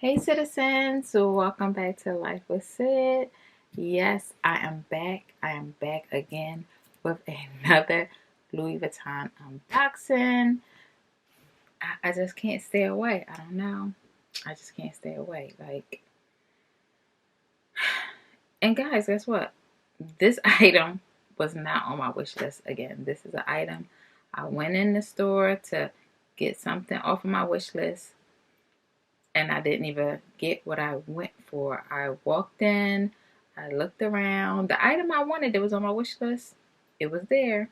Hey citizens, so welcome back to Life with Sid. Yes, I am back. I am back again with another Louis Vuitton unboxing. I just can't stay away. I don't know. I just can't stay away. And guys, guess what? This item was not on my wish list again. This is an item I went in the store to get something off of my wish list. And I didn't even get what I went for. I walked in, I looked around. The item I wanted that was on my wish list, it was there.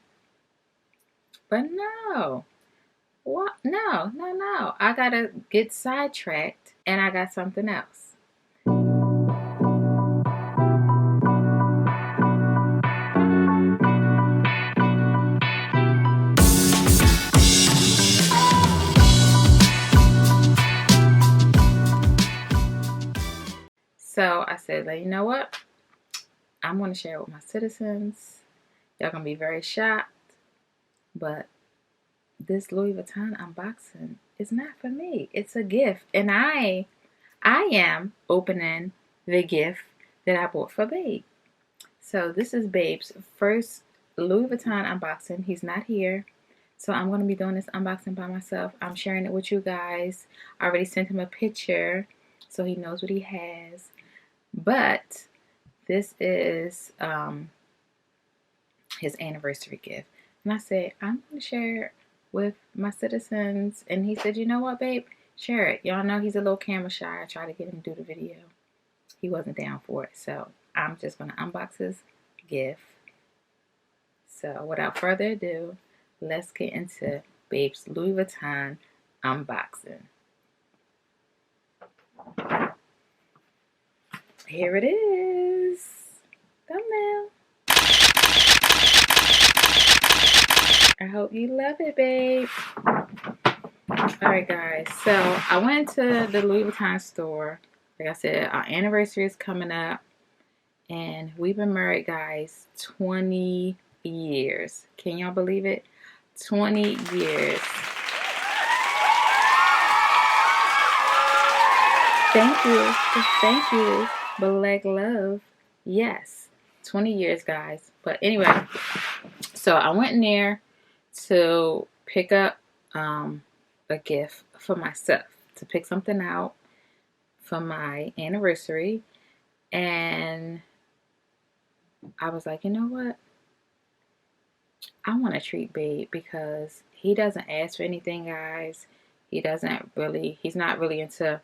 But no. What? No. I gotta get sidetracked and I got something else. So I said, you know what? I'm going to share it with my citizens. Y'all going to be very shocked. But this Louis Vuitton unboxing is not for me. It's a gift. And I am opening the gift that I bought for Babe. So this is Babe's first Louis Vuitton unboxing. He's not here. So I'm going to be doing this unboxing by myself. I'm sharing it with you guys. I already sent him a picture so he knows what he has. But this is his anniversary gift. And I said, I'm going to share it with my citizens. And he said, you know what, babe? Share it. Y'all know he's a little camera shy. I tried to get him to do the video. He wasn't down for it. So I'm just going to unbox his gift. So without further ado, let's get into Babe's Louis Vuitton unboxing. Here it is. Thumbnail. I hope you love it, babe. Alright, guys. So I went to the Louis Vuitton store. Like I said, our anniversary is coming up. And we've been married, guys, 20 years. Can y'all believe it? 20 years. Thank you. Thank you. Black love. Yes. 20 years, guys. But anyway, so I went in there to pick up a gift for myself, to pick something out for my anniversary. And I was like, you know what? I want to treat Babe because he doesn't ask for anything, guys. He's not really into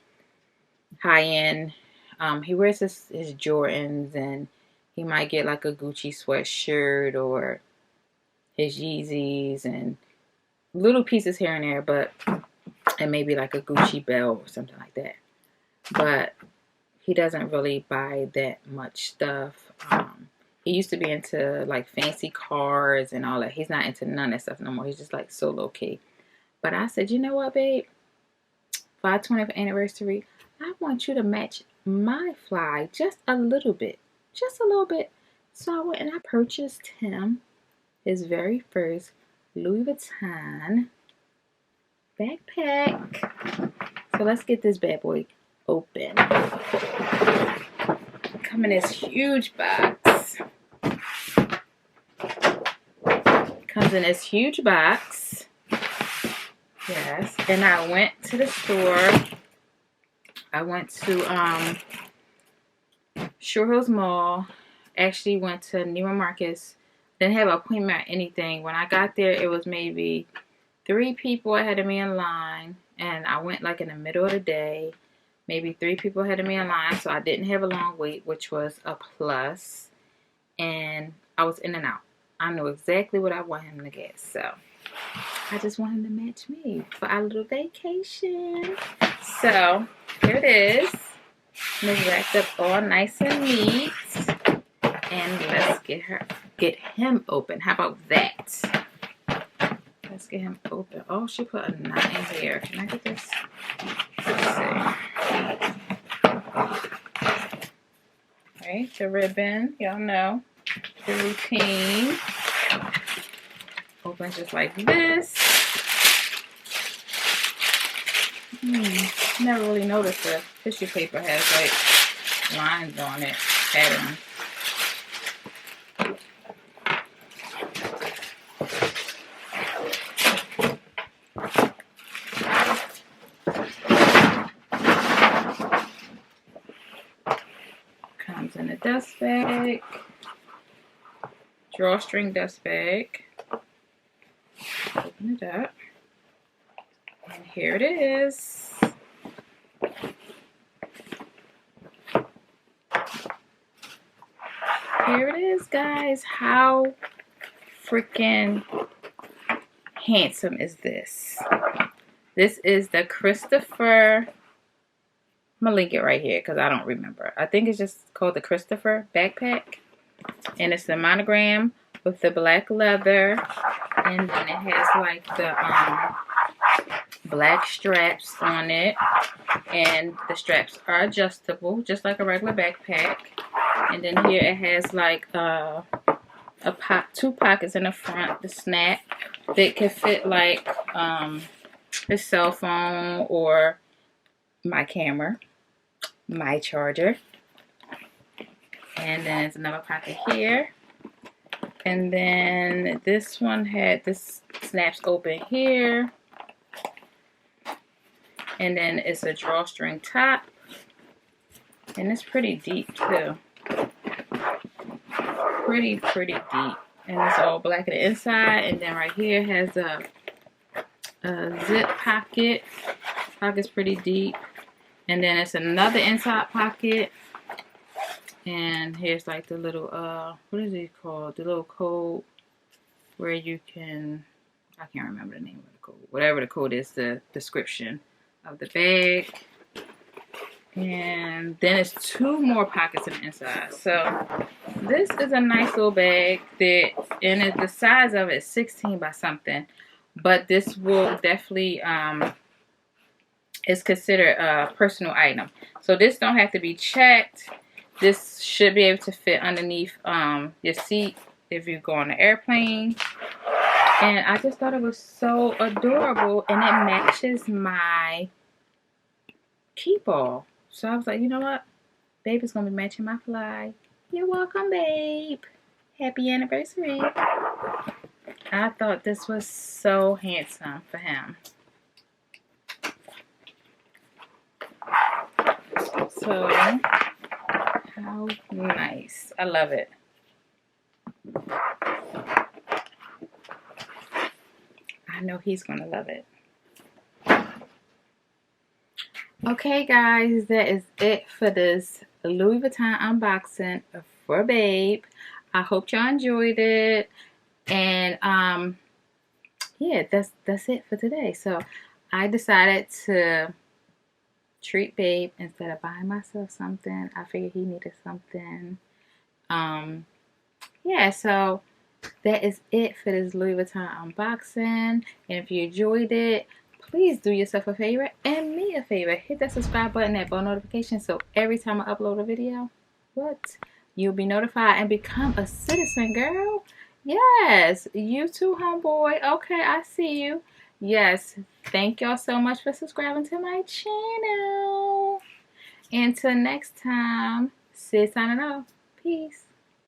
high-end. He wears his Jordans, and he might get like a Gucci sweatshirt or his Yeezys and little pieces here and there, and maybe like a Gucci belt or something like that. But he doesn't really buy that much stuff. He used to be into like fancy cars and all that. He's not into none of that stuff no more. He's just like so low key. But I said, you know what, babe? For our 20th anniversary, I want you to match my fly just a little bit. Just a little bit. So I went and I purchased him his very first Louis Vuitton backpack. So let's get this bad boy open. Come in this huge box. Comes in this huge box. Yes. And I went to the store. I went to Shore Hills Mall. Actually went to Neiman Marcus. Didn't have an appointment or anything. When I got there, it was maybe 3 people ahead of me in line. And I went like in the middle of the day. Maybe 3 people ahead of me in line. So I didn't have a long wait, which was a plus. And I was in and out. I knew exactly what I want him to get. So I just want him to match me for our little vacation. So here it is. And it's wrapped up all nice and neat. And let's get him open. How about that? Let's get him open. Oh, she put a knot in here. Can I get this? Let's see. Alright, the ribbon. Y'all know the routine. Opens just like this. Never really noticed the tissue paper has like lines on it, pattern. Comes in a dust bag, drawstring dust bag. Open it up, and here it is. Here it is, guys. How freaking handsome is this? This is the Christopher. I'm gonna link it right here because I don't remember. I think it's just called the Christopher backpack, and it's the monogram with the black leather, and then it has like the black straps on it, and the straps are adjustable just like a regular backpack. And then here it has like two pockets in the front, the snap that can fit like a cell phone or my camera, my charger. And then there's another pocket here. And then this one had this snaps open here. And then it's a drawstring top. And it's pretty deep too. Pretty deep. And it's all black on the inside. And then right here has a zip pocket. Pocket's pretty deep. And then it's another inside pocket. And here's like the little, what is it called? The little code where you can, I can't remember the name of the code. Whatever the code is, the description of the bag. And then it's two more pockets on the inside. So this is a nice little bag that, and the size of it is 16 by something. But this will definitely, is considered a personal item. So this don't have to be checked. This should be able to fit underneath your seat if you go on an airplane. And I just thought it was so adorable. And it matches my Keepall. So I was like, you know what? Babe is going to be matching my fly. You're welcome, babe. Happy anniversary. I thought this was so handsome for him. So, how nice. I love it. I know he's going to love it. Okay, guys, that is it for this Louis Vuitton unboxing for Babe. I hope y'all enjoyed it. And, yeah, that's it for today. So, I decided to treat Babe instead of buying myself something. I figured he needed something. Yeah, so that is it for this Louis Vuitton unboxing. And if you enjoyed it, please do yourself a favor and me a favor. Hit that subscribe button, that bell notification, so every time I upload a video, you'll be notified and become a citizen, girl. Yes, you too, homeboy. Okay, I see you. Yes, thank y'all so much for subscribing to my channel. Until next time, Syd signing off. Peace.